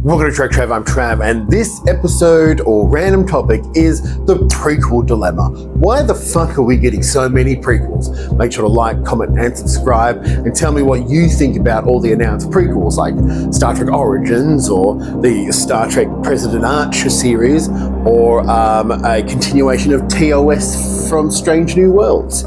Welcome to Trek Trav, I'm Trav, and this episode or random topic is the prequel dilemma. Why the fuck are we getting so many prequels? Make sure to like, comment, and subscribe, and tell me what you think about all the announced prequels, like Star Trek Origins, or the Star Trek President Archer series, or a continuation of TOS from Strange New Worlds.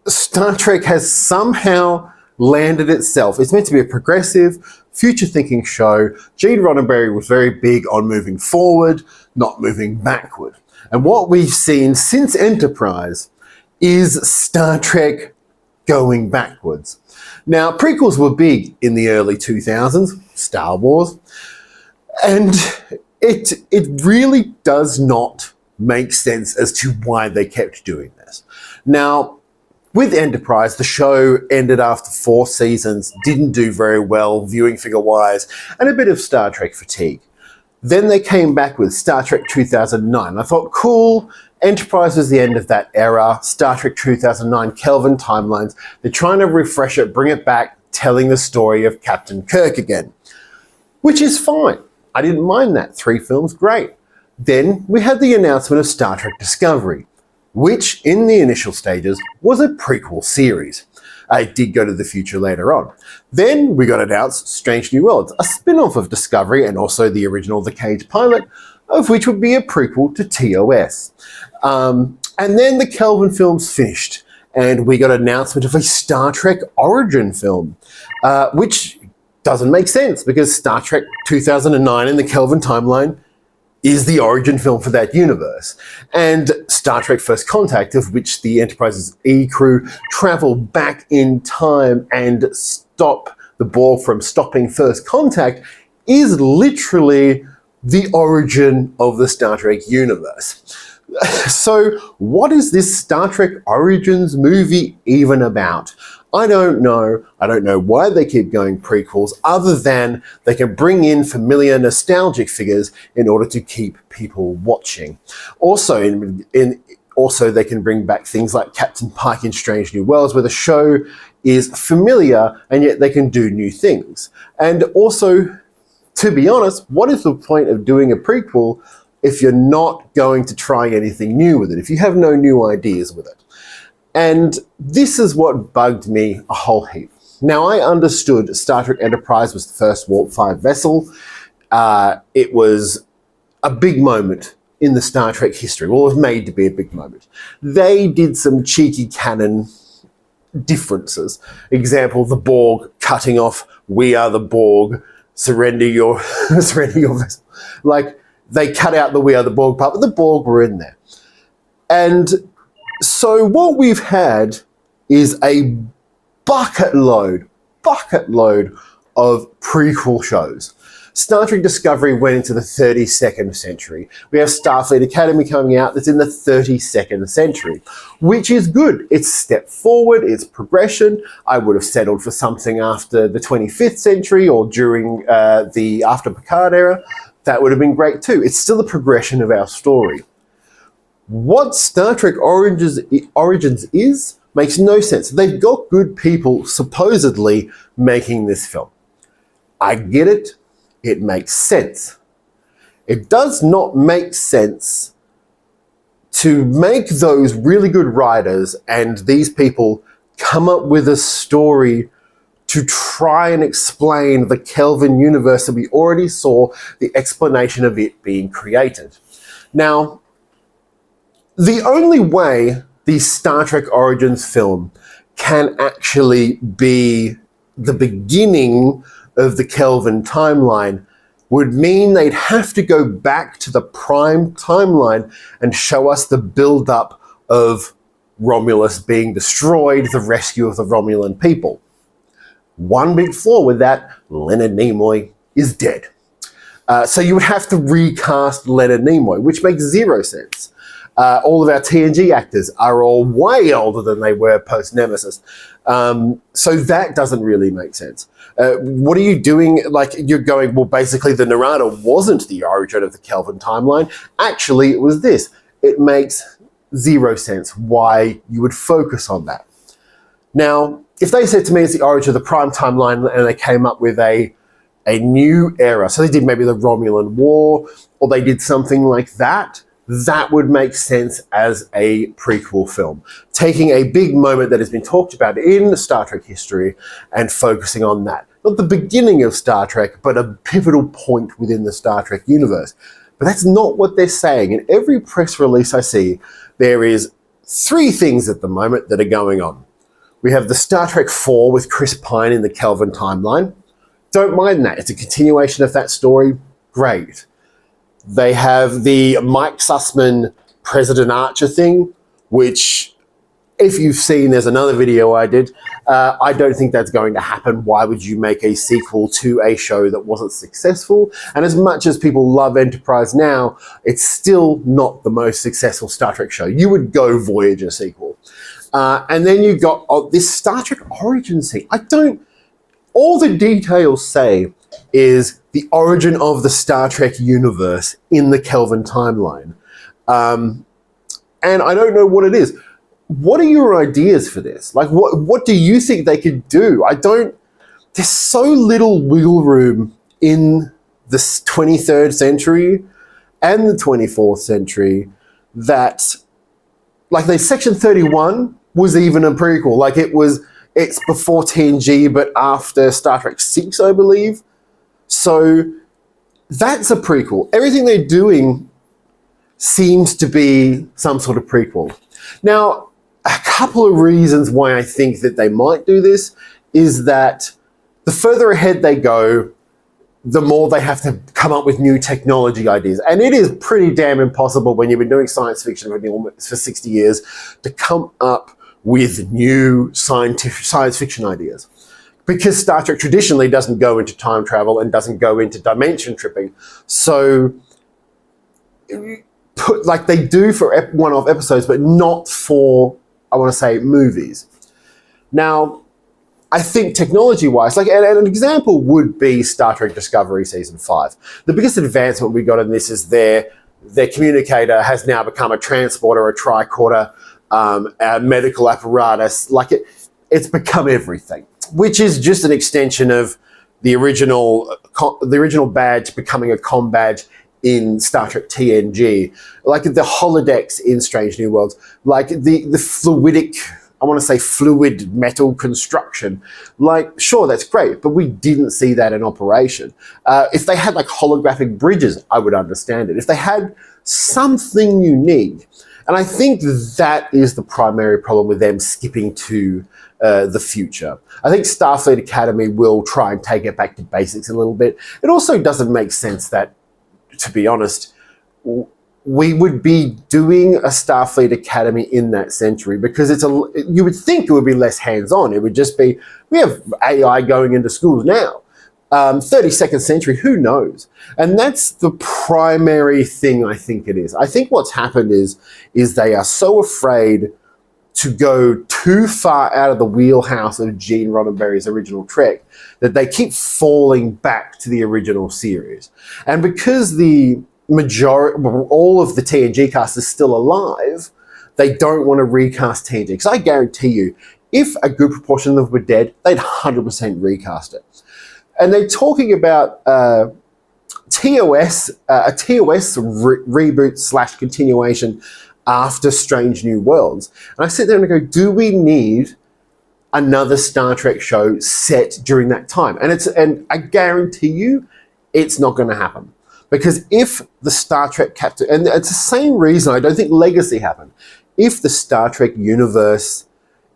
Star Trek has somehow landed itself. It's meant to be a progressive, future-thinking show. Gene Roddenberry was very big on moving forward, not moving backward. And what we've seen since Enterprise is Star Trek going backwards. Now, prequels were big in the early 2000s, Star Wars, and it really does not make sense as to why they kept doing this. Now, with Enterprise, the show ended after 4 seasons, didn't do very well viewing figure-wise, and a bit of Star Trek fatigue. Then they came back with Star Trek 2009. I thought, cool, Enterprise was the end of that era, Star Trek 2009 Kelvin timelines. They're trying to refresh it, bring it back, telling the story of Captain Kirk again, which is fine. I didn't mind that. 3 films, great. Then we had the announcement of Star Trek Discovery, which in the initial stages was a prequel series. It did go to the future later on. Then we got announced Strange New Worlds, a spin-off of Discovery and also the original The Cage pilot, of which would be a prequel to TOS. And then the Kelvin films finished, and we got an announcement of a Star Trek Origin film, which doesn't make sense because Star Trek 2009 in the Kelvin timeline is the origin film for that universe. And Star Trek First Contact, of which the Enterprise's E crew travel back in time and stop the Borg from stopping First Contact, is literally the origin of the Star Trek universe. So what is this Star Trek Origins movie even about? I don't know. I don't know why they keep going prequels, other than they can bring in familiar nostalgic figures in order to keep people watching. Also, also they can bring back things like Captain Pike in Strange New Worlds, where the show is familiar and yet they can do new things. And also, to be honest, what is the point of doing a prequel if you're not going to try anything new with it, if you have no new ideas with it? And this is what bugged me a whole heap. Now, I understood Star Trek Enterprise was the first Warp 5 vessel. It was a big moment in the Star Trek history. Well, it was made to be a big moment. They did some cheeky canon differences. Example, the Borg cutting off, "We are the Borg, surrender your vessel." Like, they cut out the "We are the Borg" part, but the Borg were in there. And so what we've had is a bucket load of prequel shows. Star Trek Discovery went into the 32nd century. We have Starfleet Academy coming out that's in the 32nd century, which is good. It's step forward, it's progression. I would have settled for something after the 25th century or during the after Picard era. That would have been great too. It's still a progression of our story. What Star Trek Origins is makes no sense. They've got good people supposedly making this film. I get it. It makes sense. It does not make sense to make those really good writers and these people come up with a story to try and explain the Kelvin universe that we already saw the explanation of it being created. Now, the only way the Star Trek Origins film can actually be the beginning of the Kelvin timeline would mean they'd have to go back to the Prime timeline and show us the build-up of Romulus being destroyed, the rescue of the Romulan people. One big flaw with that, Leonard Nimoy is dead. So you would have to recast Leonard Nimoy, which makes zero sense. All of our TNG actors are all way older than they were post-Nemesis. So that doesn't really make sense. What are you doing? Like, you're going, well, basically the Narada wasn't the origin of the Kelvin timeline. Actually, it was this. It makes zero sense why you would focus on that. Now, if they said to me it's the origin of the Prime timeline and they came up with a new era, so they did maybe the Romulan War, or they did something like that, that would make sense as a prequel film. Taking a big moment that has been talked about in Star Trek history and focusing on that. Not the beginning of Star Trek, but a pivotal point within the Star Trek universe. But that's not what they're saying. In every press release I see, there is 3 things at the moment that are going on. We have the Star Trek 4 with Chris Pine in the Kelvin timeline. Don't mind that. It's a continuation of that story. Great. They have the Mike Sussman President Archer thing, which, if you've seen, there's another video I did. I don't think that's going to happen. Why would you make a sequel to a show that wasn't successful? And as much as people love Enterprise now, it's still not the most successful Star Trek show. You would go Voyager sequel. And then you got this Star Trek Origins thing. All the details say is the origin of the Star Trek universe in the Kelvin timeline. And I don't know what it is. What are your ideas for this? Like, what do you think they could do? There's so little wiggle room in the 23rd century and the 24th century that, like, Section 31 was even a prequel. Like, it's before TNG, but after Star Trek 6, I believe. So that's a prequel. Everything they're doing seems to be some sort of prequel. Now, a couple of reasons why I think that they might do this is that the further ahead they go, the more they have to come up with new technology ideas. And it is pretty damn impossible when you've been doing science fiction for 60 years to come up with new science fiction ideas. Because Star Trek traditionally doesn't go into time travel and doesn't go into dimension tripping. So, like they do for one-off episodes, but not for, I want to say, movies. Now, I think technology-wise, like an example would be Star Trek Discovery Season 5. The biggest advancement we got in this is their communicator has now become a transporter, a tricorder, a medical apparatus. Like it's become everything, which is just an extension of the original badge becoming a comm badge in Star Trek TNG, like the holodecks in Strange New Worlds, like the fluidic, I want to say fluid metal construction. Like, sure, that's great, but we didn't see that in operation. If they had like holographic bridges, I would understand it. If they had something unique, and I think that is the primary problem with them skipping to the future. I think Starfleet Academy will try and take it back to basics a little bit. It also doesn't make sense that, to be honest, we would be doing a Starfleet Academy in that century because you would think it would be less hands-on. It would just be, we have AI going into schools now. 32nd century, who knows? And that's the primary thing I think it is. I think what's happened is they are so afraid to go too far out of the wheelhouse of Gene Roddenberry's original Trek that they keep falling back to the original series. And because the all of the TNG cast is still alive, they don't want to recast TNG. Because I guarantee you, if a good proportion of them were dead, they'd 100% recast it. And they're talking about a TOS reboot / continuation after Strange New Worlds. And I sit there and I go, do we need another Star Trek show set during that time? And I guarantee you, it's not going to happen. Because if the Star Trek captain, and it's the same reason I don't think Legacy happened. If the Star Trek universe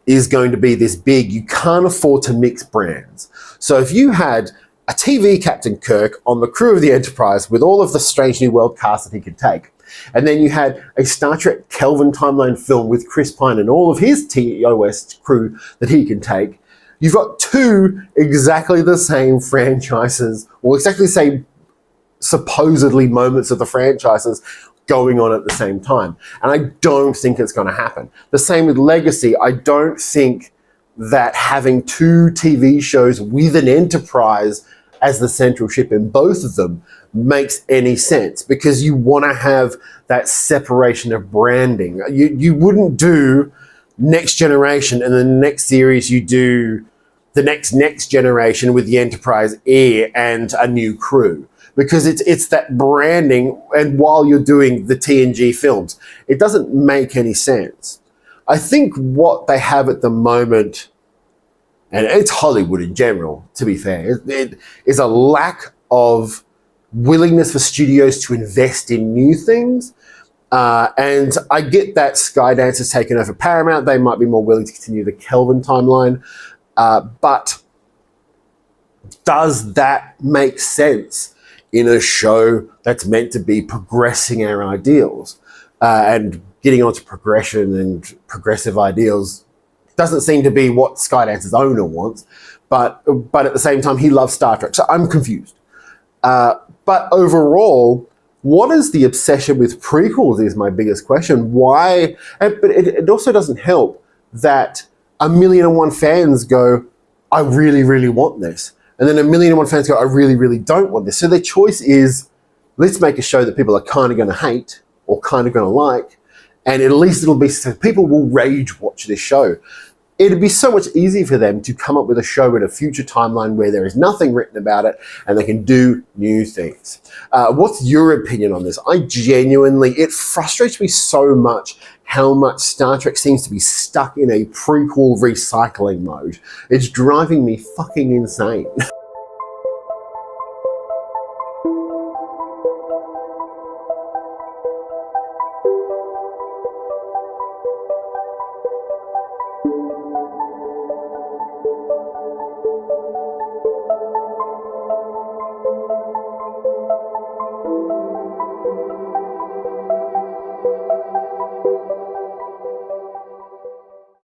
is going to be this big, you can't afford to mix brands. So if you had a TV Captain Kirk on the crew of the Enterprise with all of the Strange New World cast that he could take, and then you had a Star Trek Kelvin timeline film with Chris Pine and all of his TOS crew that he can take, you've got 2 exactly the same franchises, or exactly the same supposedly moments of the franchises going on at the same time. And I don't think it's going to happen. The same with Legacy. I don't think that having 2 TV shows with an Enterprise as the central ship in both of them makes any sense, because you want to have that separation of branding. You wouldn't do Next Generation and the next series you do the next generation with the Enterprise Air and a new crew, because it's that branding. And while you're doing the TNG films, it doesn't make any sense. I think what they have at the moment, and it's Hollywood in general, to be fair, it is a lack of willingness for studios to invest in new things. And I get that Skydance has taken over Paramount. They might be more willing to continue the Kelvin timeline. But does that make sense in a show that's meant to be progressing our ideals? And getting onto progression and progressive ideals doesn't seem to be what Skydance's owner wants. But at the same time, he loves Star Trek. So I'm confused. But overall, what is the obsession with prequels is my biggest question. Why? But it also doesn't help that 1,000,001 fans go, I really, really want this. And then 1,000,001 fans go, I really, really don't want this. So their choice is, let's make a show that people are kind of going to hate or kind of going to like. And at least it'll be, so people will rage watch this show. It'd be so much easier for them to come up with a show in a future timeline where there is nothing written about it and they can do new things. What's your opinion on this? It frustrates me so much how much Star Trek seems to be stuck in a prequel recycling mode. It's driving me fucking insane.